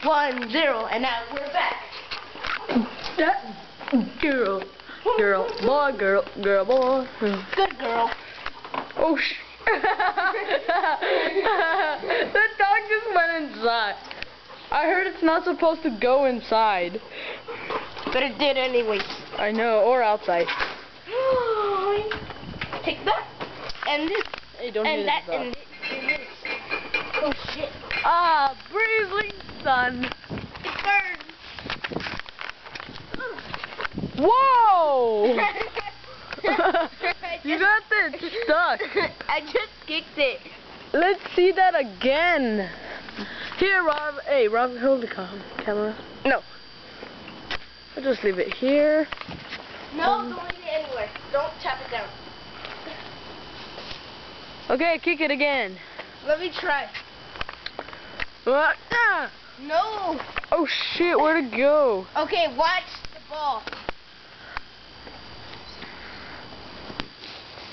1-0, and now we're back. Girl, boy, girl, boy. Good girl. Oh sh! The dog just went inside. I heard it's not supposed to go inside. But it did anyways. I know, or outside. Take that, and this, Hey, don't and hit that, it, and this, and this. Oh shit. Ah, Breezling sun. It burns. Whoa! You got this stuck. I just kicked it. Let's see that again. Here, Rob. Hey, Rob, hold the camera. No. I'll just leave it here. No, don't leave it anywhere. Don't tap it down. Okay, kick it again. Let me try. What? Ah! No. Oh shit, where'd it go? Okay, watch the ball.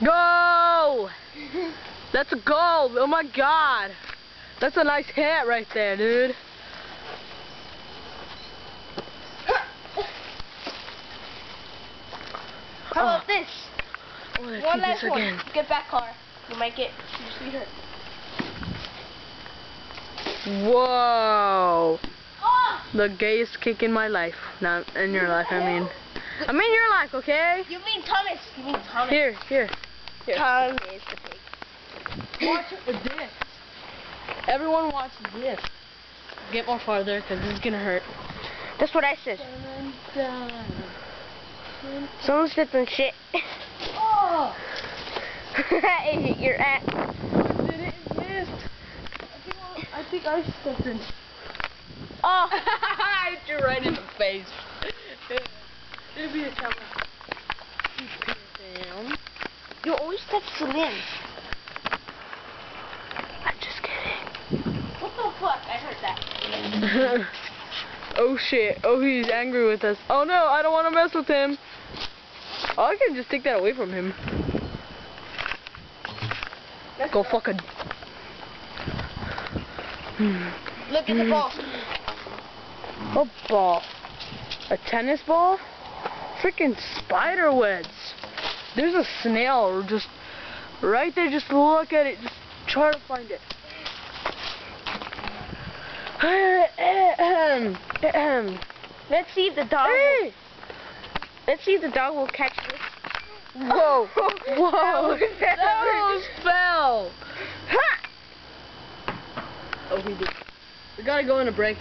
Go! That's a goal. Oh my god. That's a nice hit right there, dude. How about this? Oh, let's One do last this one. again. Get back, car. You might get seriously hurt. Whoa. Oh! The gayest kick in my life. Not in your life, I mean. I mean your life, okay? You mean Thomas. You mean Thomas. Here. Thomas the pig. Watch this. Everyone watch this. Get more farther, because this is going to hurt. That's what I said. Someone said some shit. Oh! It hit your ass. Did it missed? I think I stepped in. Oh! I hit you right in the face. It'll be a camera. Down. You always touch the lens. I'm just kidding. What the fuck? I heard that. Oh shit. Oh, he's angry with us. Oh no, I don't want to mess with him. Oh, I can just take that away from him. Go fucking. Look at the ball. A ball. A tennis ball? Freaking spider webs. There's a snail just right there. Just look at it. Just try to find it. Let's see if the dog. Hey! Let's see if the dog will catch this. Whoa! Whoa! That almost fell. Ha! Oh, he did. We gotta go on a break.